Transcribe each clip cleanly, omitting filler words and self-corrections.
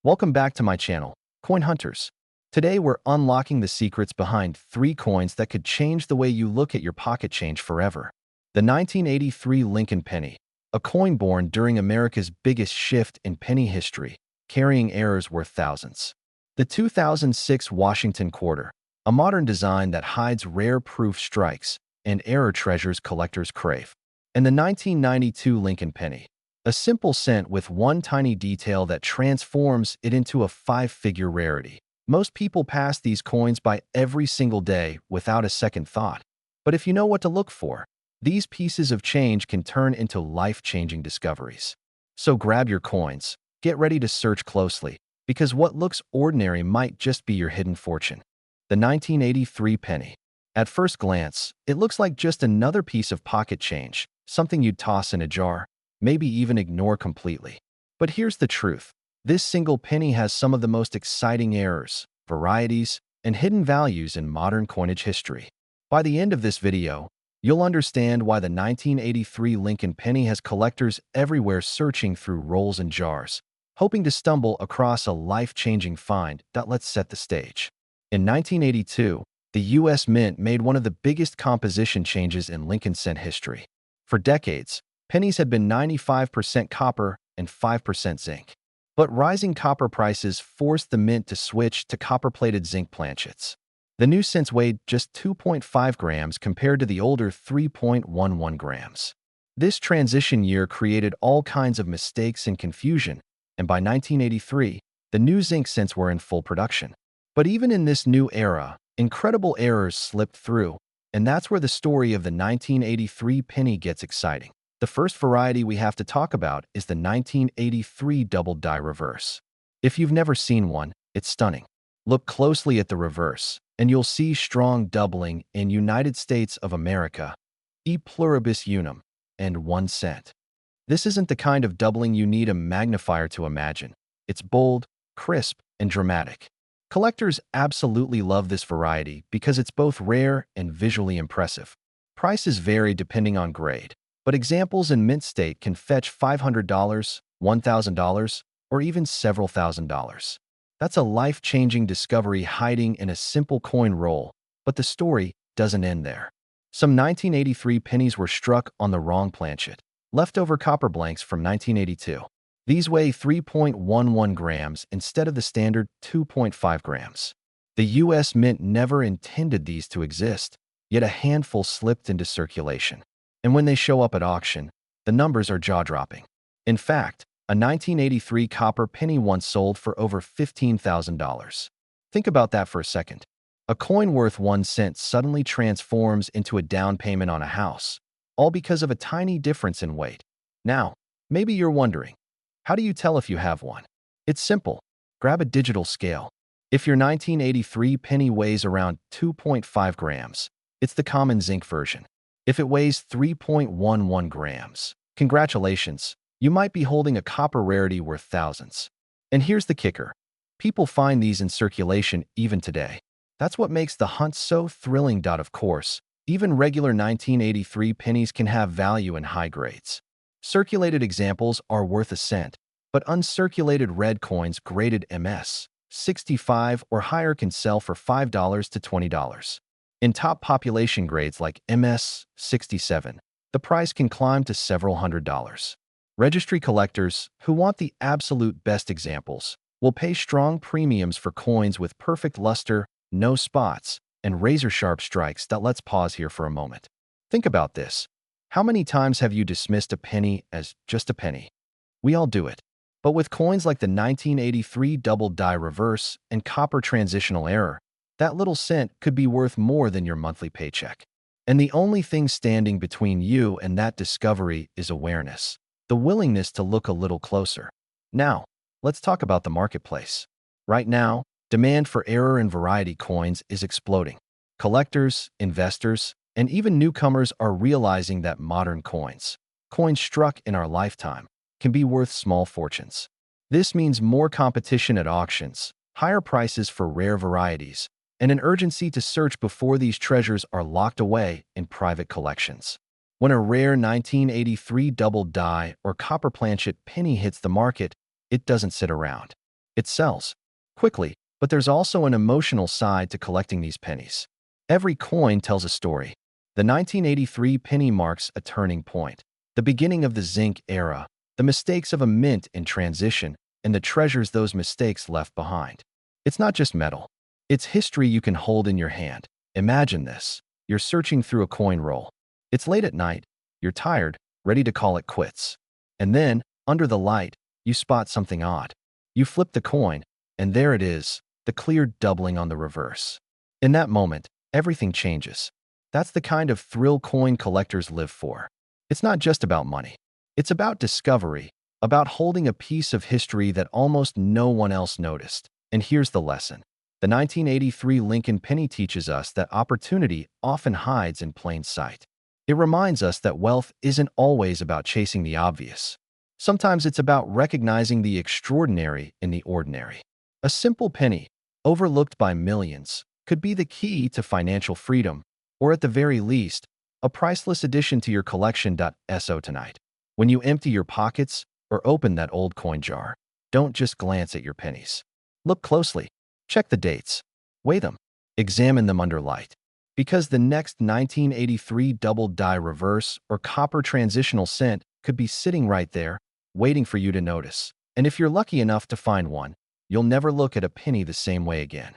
Welcome back to my channel, Coin Hunters. Today we're unlocking the secrets behind 3 coins that could change the way you look at your pocket change forever. The 1983 Lincoln Penny, a coin born during America's biggest shift in penny history, carrying errors worth thousands. The 2006 Washington Quarter, a modern design that hides rare proof strikes and error treasures collectors crave. And the 1992 Lincoln Penny, a simple cent with one tiny detail that transforms it into a 5-figure rarity. Most people pass these coins by every single day without a second thought. But if you know what to look for, these pieces of change can turn into life-changing discoveries. So grab your coins, get ready to search closely, because what looks ordinary might just be your hidden fortune. The 1983 penny. At first glance, it looks like just another piece of pocket change, something you'd toss in a jar, maybe even ignore completely. But here's the truth. This single penny has some of the most exciting errors, varieties, and hidden values in modern coinage history. By the end of this video, you'll understand why the 1983 Lincoln penny has collectors everywhere searching through rolls and jars, hoping to stumble across a life-changing find. Let's set the stage. In 1982, the U.S. Mint made one of the biggest composition changes in Lincoln cent history. For decades, pennies had been 95% copper and 5% zinc. But rising copper prices forced the mint to switch to copper-plated zinc planchets. The new cents weighed just 2.5 grams compared to the older 3.11 grams. This transition year created all kinds of mistakes and confusion, and by 1983, the new zinc cents were in full production. But even in this new era, incredible errors slipped through, and that's where the story of the 1983 penny gets exciting. The first variety we have to talk about is the 1983 double die reverse. If you've never seen one, it's stunning. Look closely at the reverse, and you'll see strong doubling in United States of America, e pluribus unum, and 1 cent. This isn't the kind of doubling you need a magnifier to imagine. It's bold, crisp, and dramatic. Collectors absolutely love this variety because it's both rare and visually impressive. Prices vary depending on grade, but examples in mint state can fetch $500, $1,000, or even several $1,000s. That's a life-changing discovery hiding in a simple coin roll, but the story doesn't end there. Some 1983 pennies were struck on the wrong planchet, leftover copper blanks from 1982. These weigh 3.11 grams instead of the standard 2.5 grams. The U.S. Mint never intended these to exist, yet a handful slipped into circulation. And when they show up at auction, the numbers are jaw-dropping. In fact, a 1983 copper penny once sold for over $15,000. Think about that for a second. A coin worth 1 cent suddenly transforms into a down payment on a house, all because of a tiny difference in weight. Now, maybe you're wondering, how do you tell if you have one? It's simple. Grab a digital scale. If your 1983 penny weighs around 2.5 grams, it's the common zinc version. If it weighs 3.11 grams, congratulations, you might be holding a copper rarity worth thousands. And here's the kicker. People find these in circulation even today. That's what makes the hunt so thrilling. Of course, even regular 1983 pennies can have value in high grades. Circulated examples are worth a cent, but uncirculated red coins graded MS 65 or higher can sell for $5 to $20. In top population grades like MS 67, the price can climb to several $100s. Registry collectors, who want the absolute best examples, will pay strong premiums for coins with perfect luster, no spots, and razor-sharp strikes. Let's pause here for a moment. Think about this. How many times have you dismissed a penny as just a penny? We all do it. But with coins like the 1983 double die reverse and copper transitional error, that little cent could be worth more than your monthly paycheck. And the only thing standing between you and that discovery is awareness, the willingness to look a little closer. Now, let's talk about the marketplace. Right now, demand for error and variety coins is exploding. Collectors, investors, and even newcomers are realizing that modern coins struck in our lifetime, can be worth small fortunes. This means more competition at auctions, higher prices for rare varieties, and an urgency to search before these treasures are locked away in private collections. When a rare 1983 double die or copper planchet penny hits the market, it doesn't sit around. It sells quickly, but there's also an emotional side to collecting these pennies. Every coin tells a story. The 1983 penny marks a turning point, the beginning of the zinc era, the mistakes of a mint in transition, and the treasures those mistakes left behind. It's not just metal. It's history you can hold in your hand. Imagine this. You're searching through a coin roll. It's late at night. You're tired, ready to call it quits. And then, under the light, you spot something odd. You flip the coin, and there it is, the clear doubling on the reverse. In that moment, everything changes. That's the kind of thrill coin collectors live for. It's not just about money. It's about discovery, about holding a piece of history that almost no one else noticed. And here's the lesson. The 1983 Lincoln penny teaches us that opportunity often hides in plain sight. It reminds us that wealth isn't always about chasing the obvious. Sometimes it's about recognizing the extraordinary in the ordinary. A simple penny, overlooked by millions, could be the key to financial freedom, or at the very least, a priceless addition to your collection. So tonight, when you empty your pockets or open that old coin jar, don't just glance at your pennies. Look closely. Check the dates. Weigh them. Examine them under light. Because the next 1983 double die reverse or copper transitional cent could be sitting right there, waiting for you to notice. And if you're lucky enough to find one, you'll never look at a penny the same way again.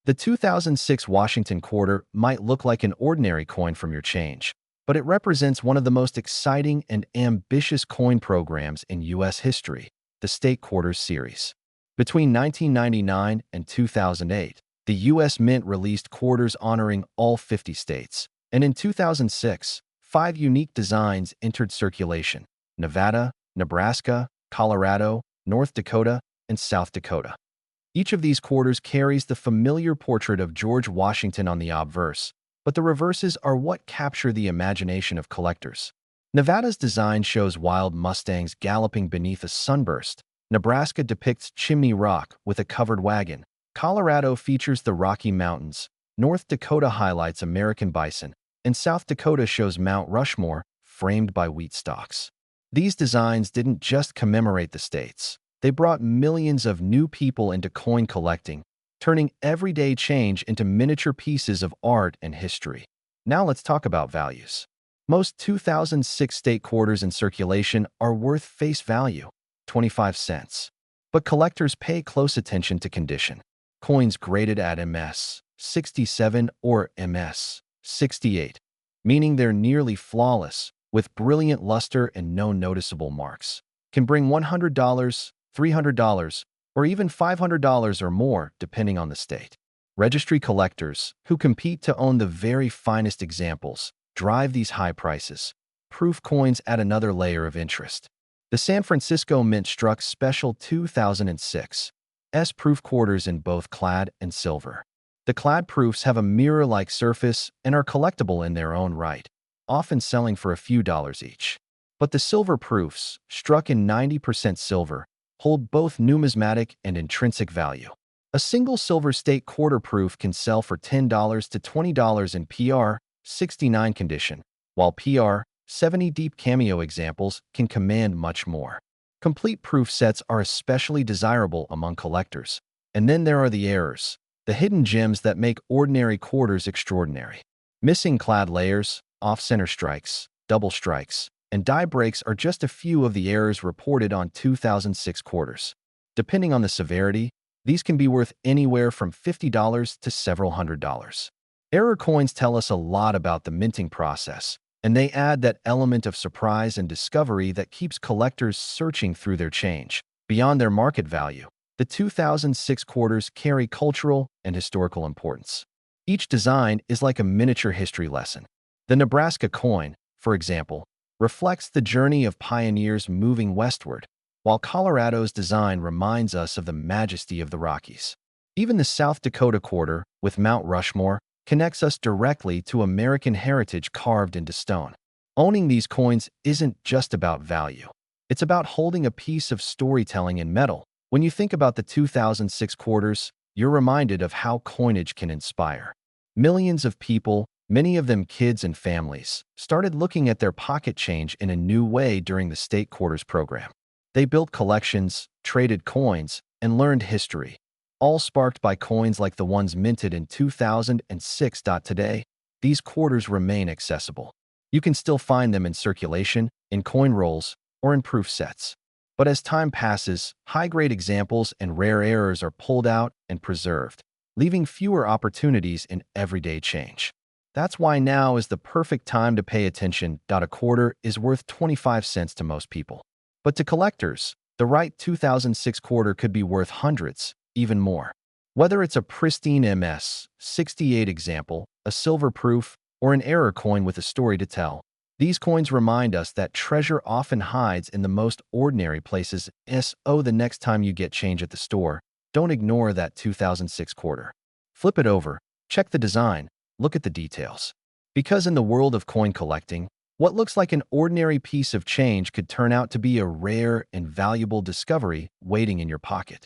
The 2006 Washington quarter might look like an ordinary coin from your change, but it represents one of the most exciting and ambitious coin programs in U.S. history, the State Quarters series. Between 1999 and 2008, the U.S. Mint released quarters honoring all 50 states, and in 2006, 5 unique designs entered circulation: Nevada, Nebraska, Colorado, North Dakota, and South Dakota. Each of these quarters carries the familiar portrait of George Washington on the obverse, but the reverses are what capture the imagination of collectors. Nevada's design shows wild Mustangs galloping beneath a sunburst. Nebraska depicts Chimney Rock with a covered wagon. Colorado features the Rocky Mountains. North Dakota highlights American bison, and South Dakota shows Mount Rushmore framed by wheat stalks. These designs didn't just commemorate the states. They brought millions of new people into coin collecting, turning everyday change into miniature pieces of art and history. Now let's talk about values. Most 2006 state quarters in circulation are worth face value, 25 cents. But collectors pay close attention to condition. Coins graded at MS 67 or MS 68, meaning they're nearly flawless, with brilliant luster and no noticeable marks, can bring $100, $300, or even $500 or more, depending on the state. Registry collectors, who compete to own the very finest examples, drive these high prices. Proof coins add another layer of interest. The San Francisco Mint struck special 2006 proof quarters in both clad and silver. The clad proofs have a mirror-like surface and are collectible in their own right, often selling for a few dollars each. But the silver proofs, struck in 90% silver, hold both numismatic and intrinsic value. A single silver state quarter proof can sell for $10 to $20 in PR 69 condition, while PR 70 deep cameo examples can command much more. Complete proof sets are especially desirable among collectors. And then there are the errors, the hidden gems that make ordinary quarters extraordinary. Missing clad layers, off-center strikes, double strikes, and die breaks are just a few of the errors reported on 2006 quarters. Depending on the severity, these can be worth anywhere from $50 to several $100s. Error coins tell us a lot about the minting process, and they add that element of surprise and discovery that keeps collectors searching through their change. Beyond their market value, the 2006 quarters carry cultural and historical importance. Each design is like a miniature history lesson. The Nebraska coin, for example, reflects the journey of pioneers moving westward, while Colorado's design reminds us of the majesty of the Rockies. Even the South Dakota quarter, with Mount Rushmore, connects us directly to American heritage carved into stone. Owning these coins isn't just about value. It's about holding a piece of storytelling in metal. When you think about the 2006 quarters, you're reminded of how coinage can inspire. Millions of people, many of them kids and families, started looking at their pocket change in a new way during the state quarters program. They built collections, traded coins, and learned history, all sparked by coins like the ones minted in 2006. Today, these quarters remain accessible. You can still find them in circulation, in coin rolls, or in proof sets. But as time passes, high-grade examples and rare errors are pulled out and preserved, leaving fewer opportunities in everyday change. That's why now is the perfect time to pay attention. A quarter is worth 25 cents to most people. But to collectors, the right 2006 quarter could be worth hundreds, even more. Whether it's a pristine MS-68 example, a silver proof, or an error coin with a story to tell, these coins remind us that treasure often hides in the most ordinary places. So the next time you get change at the store, don't ignore that 2006 quarter. Flip it over, check the design, look at the details. Because in the world of coin collecting, what looks like an ordinary piece of change could turn out to be a rare and valuable discovery waiting in your pocket.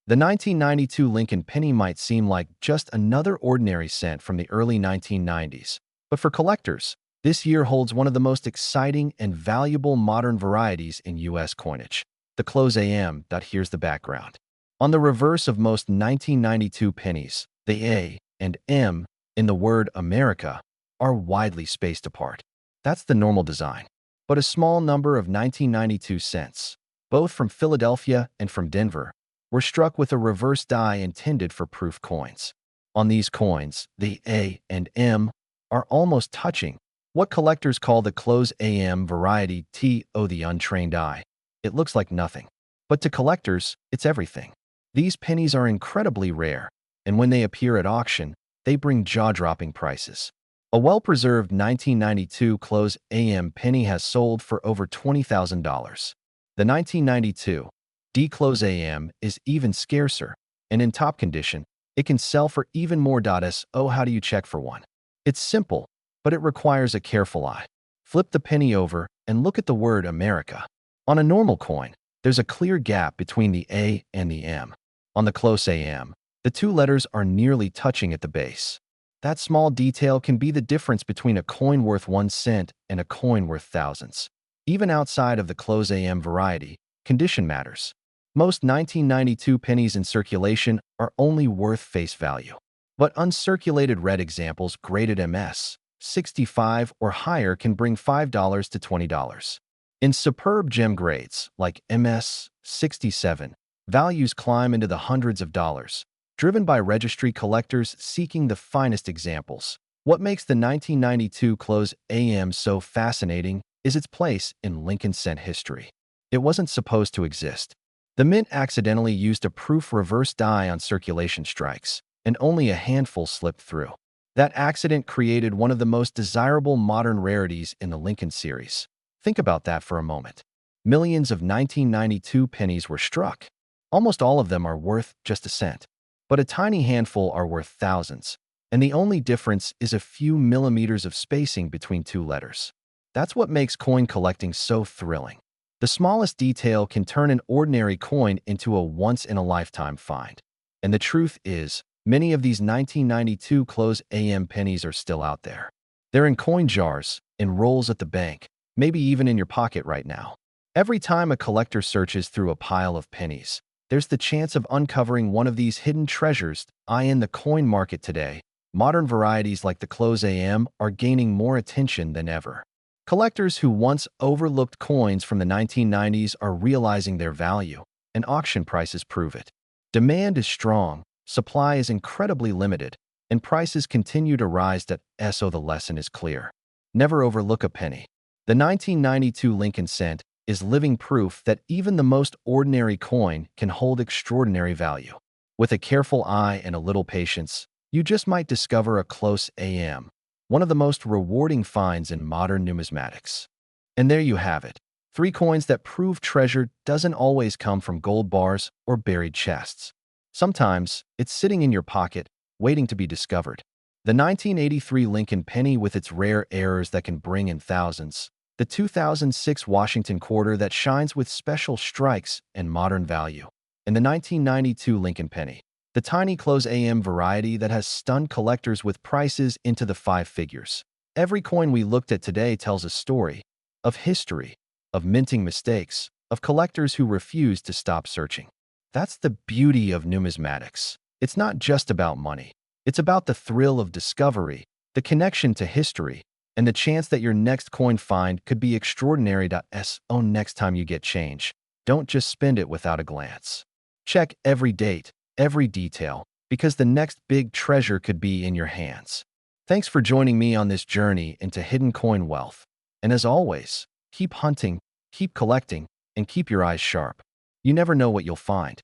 The 1992 Lincoln penny might seem like just another ordinary cent from the early 1990s, but for collectors, this year holds one of the most exciting and valuable modern varieties in U.S. coinage. The close AM. Here's the background. On the reverse of most 1992 pennies, the A and M in the word America are widely spaced apart. That's the normal design. But a small number of 1992 cents, both from Philadelphia and from Denver, were struck with a reverse die intended for proof coins. On these coins, the A and M are almost touching, what collectors call the close AM variety. The untrained eye, it looks like nothing. But to collectors, it's everything. These pennies are incredibly rare, and when they appear at auction, they bring jaw-dropping prices. A well-preserved 1992 close AM penny has sold for over $20,000. The 1992 D close AM is even scarcer, and in top condition, it can sell for even more. So how do you check for one? It's simple, but it requires a careful eye. Flip the penny over and look at the word America. On a normal coin, there's a clear gap between the A and the M. On the close AM, the two letters are nearly touching at the base. That small detail can be the difference between a coin worth 1 cent and a coin worth thousands. Even outside of the close AM variety, condition matters. Most 1992 pennies in circulation are only worth face value. But uncirculated red examples graded MS-65 or higher can bring $5 to $20. In superb gem grades like MS-67, values climb into the hundreds of dollars, driven by registry collectors seeking the finest examples. What makes the 1992 close AM so fascinating is its place in Lincoln cent history. It wasn't supposed to exist. The mint accidentally used a proof reverse die on circulation strikes, and only a handful slipped through. That accident created one of the most desirable modern rarities in the Lincoln series. Think about that for a moment. Millions of 1992 pennies were struck. Almost all of them are worth just a cent. But a tiny handful are worth thousands, and the only difference is a few millimeters of spacing between two letters. That's what makes coin collecting so thrilling. The smallest detail can turn an ordinary coin into a once-in-a-lifetime find. And the truth is, many of these 1992 close AM pennies are still out there. They're in coin jars, in rolls at the bank, maybe even in your pocket right now. Every time a collector searches through a pile of pennies, there's the chance of uncovering one of these hidden treasures. In the coin market today, modern varieties like the close AM are gaining more attention than ever. Collectors who once overlooked coins from the 1990s are realizing their value, and auction prices prove it. Demand is strong, supply is incredibly limited, and prices continue to rise. So the lesson is clear. Never overlook a penny. The 1992 Lincoln cent is living proof that even the most ordinary coin can hold extraordinary value. With a careful eye and a little patience, you just might discover a close AM, one of the most rewarding finds in modern numismatics. And there you have it. 3 coins that prove treasure doesn't always come from gold bars or buried chests. Sometimes, it's sitting in your pocket, waiting to be discovered. The 1983 Lincoln penny with its rare errors that can bring in thousands. The 2006 Washington quarter that shines with special strikes and modern value. And the 1992 Lincoln penny, the tiny close AM variety that has stunned collectors with prices into the 5 figures. Every coin we looked at today tells a story of history, of minting mistakes, of collectors who refuse to stop searching. That's the beauty of numismatics. It's not just about money. It's about the thrill of discovery, the connection to history, and the chance that your next coin find could be extraordinary. So next time you get change, don't just spend it without a glance. Check every date, every detail, because the next big treasure could be in your hands. Thanks for joining me on this journey into hidden coin wealth. And as always, keep hunting, keep collecting, and keep your eyes sharp. You never know what you'll find.